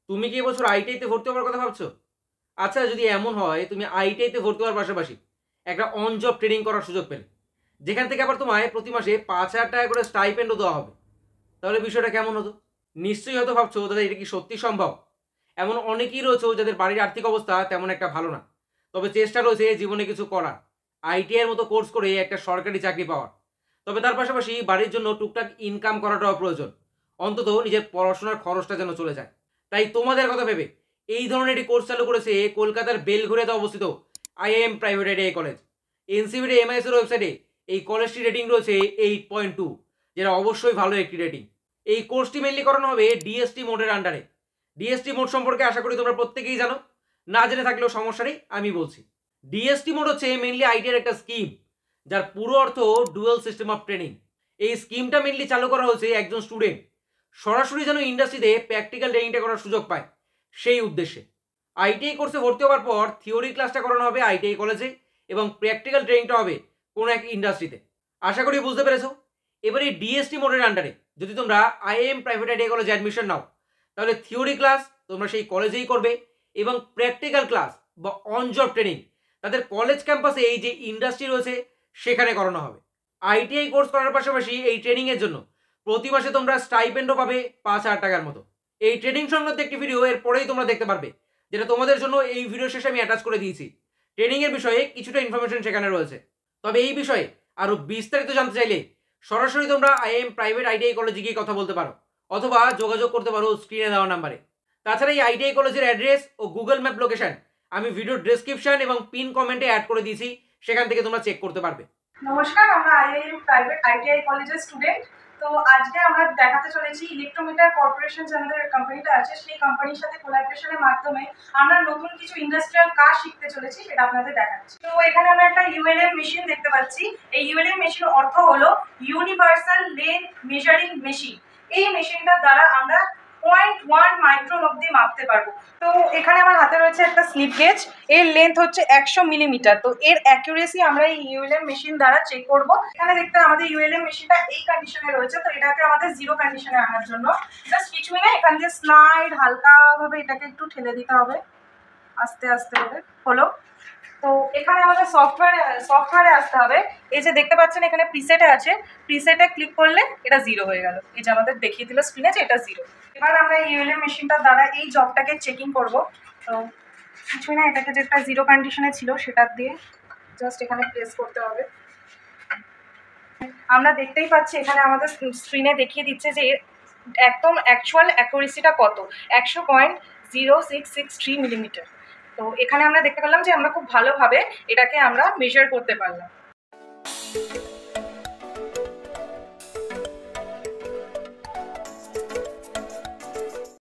তুমি কি এবছর আইটিআইতে ভর্তি হওয়ার কথা ভাবছো? আচ্ছা, যদি এমন হয় তুমি আইটিআইতে ভর্তি হওয়ার পাশাপাশি একটা অন জব ট্রেনিং করার সুযোগ পেলে, যেখান থেকে আবার তোমায় প্রতি মাসে 5,000 টাকা করে স্টাইপেন্ডও দেওয়া হবে, তাহলে বিষয়টা কেমন হতো? নিশ্চয়ই হয়তো ভাবছো দাদা এটা কি সত্যি সম্ভব। এমন অনেকেই রয়েছে যাদের বাড়ির আর্থিক অবস্থা তেমন একটা ভালো না, তবে চেষ্টা রয়েছে জীবনে কিছু করার, আইটিআইয়ের মতো কোর্স করে একটা সরকারি চাকরি পাওয়ার। তবে তার পাশাপাশি বাড়ির জন্য টুকটাক ইনকাম করাটাও প্রয়োজন, অন্তত নিজের পড়াশোনার খরচটা যেন চলে যায়। তাই তোমাদের কথা ভেবে এই ধরনের একটি কোর্স চালু করেছে কলকাতার বেলঘড়িয়াতে অবস্থিত IM private ITI college. NCVT MIS এর ওয়েবসাইটে এই কলেজটি রেটিং রয়েছে 8.2, যেটা অবশ্যই ভালো একটি রেটিং। এই কোর্সটি মেনলি করানো হবে ডিএসটি মোডের আন্ডারে। ডিএসটি মোড সম্পর্কে আশা করি তোমরা প্রত্যেকেই জানো, না জেনে থাকলেও সমস্যা নেই, আমি বলছি। ডিএসটি মোড হচ্ছে মেনলি আইটিআর একটা স্কিম, যার পুরো অর্থ ডুয়েল সিস্টেম অফ ট্রেনিং। এই স্কিমটা মেনলি চালু করা হয়েছে একজন স্টুডেন্ট সরাসরি যেন ইন্ডাস্ট্রিতে প্র্যাকটিক্যাল ট্রেনিংটা করার সুযোগ পায়, সেই উদ্দেশ্যে। আইটিআই কোর্সে ভর্তি হওয়ার পর থিওরি ক্লাসটা করানো হবে আইটিআই কলেজে, এবং প্র্যাকটিক্যাল ট্রেনিংটা হবে কোনো এক ইন্ডাস্ট্রিতে। আশা করি বুঝতে পেরেছো। এবারে ডিএসটি মোডের আন্ডারে যদি তোমরা আইএম প্রাইভেট আইটিআই কলেজে অ্যাডমিশন নাও, তাহলে থিওরি ক্লাস তোমরা সেই কলেজেই করবে, এবং প্র্যাকটিক্যাল ক্লাস বা অন জব ট্রেনিং তাদের কলেজ ক্যাম্পাসে এই যে ইন্ডাস্ট্রি রয়েছে সেখানে করানো হবে। আইটিআই কোর্স করার পাশাপাশি এই ট্রেনিংয়ের জন্য প্রতি মাসে তোমরা স্টাইপেন্ডও পাবে 5,000 টাকার মতো। এই ট্রেনিং সংক্রান্ত একটি ভিডিও এর পরেই তোমরা দেখতে পারবে, যেটা তোমাদের জন্য এই ভিডিও শেষে আমি অ্যাটাচ করে দিয়েছি। ট্রেনিংয়ের বিষয়ে কিছুটা ইনফরমেশন সেখানে রয়েছে। তবে এই বিষয়ে আরও বিস্তারিত জানতে চাইলে সরাসরি তোমরা আইএম প্রাইভেট আইটিআই কলেজে গিয়ে কথা বলতে পারো, অথবা যোগাযোগ করতে পারো স্ক্রিনে দেওয়া নাম্বারে। তাছাড়া এই আইটিআই কলেজের অ্যাড্রেস ও গুগল ম্যাপ লোকেশন আমি ভিডিও ডেসক্রিপশন এবং পিন কমেন্টে অ্যাড করে দিয়েছি, সেখান থেকে তোমরা চেক করতে পারবে। নমস্কার, আমরা আইআইএম প্রাইভেট আইটিআই কলেজের স্টুডেন্ট। তো আজকে আমরা দেখাতে চলেছি ইলেকট্রোমিটার কর্পোরেশন যে আমাদের কোম্পানিটা আছে, সেই কোম্পানির সাথে কোলাবোরেশনের মাধ্যমে আমরা নতুন কিছু ইন্ডাস্ট্রিয়াল কাজ শিখতে চলেছি, সেটা আপনাদের দেখাচ্ছি। তো এখানে আমরা একটা ইউএলএম মেশিন দেখতে পাচ্ছি। এই ইউএলএম মেশিন অর্থ হলো ইউনিভার্সাল লেন্থ মেজারিং মেশিন। এই মেশিনটার দ্বারা আমরা 0.1 মাইক্রন অব্দি মাপতে পারবো। তো এখানে আমার হাতে রয়েছে একটা স্লিপ গেজ, এর লেন্থ হচ্ছে 100 মিলিমিটার। তো এর অ্যাকুরেসি আমরা এই ইউএলএম মেশিন দ্বারা চেক করব। এখানে দেখতে আমাদের ইউএলএম মেশিনটা এই কন্ডিশনে রয়েছে, তো এটাকে আমাদের জিরো কন্ডিশনে আনার জন্য জাস্ট কিছুই না, এখান দিয়ে স্লাইড হালকাভাবে এটাকে একটু ঠেলে দিতে হবে, আস্তে আস্তে হবে হলো। তো এখানে আমাদের সফটওয়্যারে আসতে হবে। এই যে দেখতে পাচ্ছেন এখানে প্রিসেটে আছে, প্রিসেটে ক্লিক করলে এটা জিরো হয়ে গেল। এই যে আমাদের দেখিয়ে দিল স্ক্রিনে যে এটা জিরো। এবার আমরা ইউএলএম মেশিনটার দ্বারা এই জবটাকে চেকিং করব। তো কিছুই না, এটাকে যেটা জিরো কন্ডিশনে ছিল সেটা দিয়ে জাস্ট এখানে প্রেস করতে হবে। আমরা দেখতেই পাচ্ছি এখানে আমাদের স্ক্রিনে দেখিয়ে দিচ্ছে যে একদম অ্যাকচুয়াল অ্যাকুরেসিটা কত, 100.0663 মিলিমিটার। তো এখানে আমরা দেখতে পেলাম যে আমরা খুব ভালোভাবে এটাকে আমরা মেজার করতে পারলাম।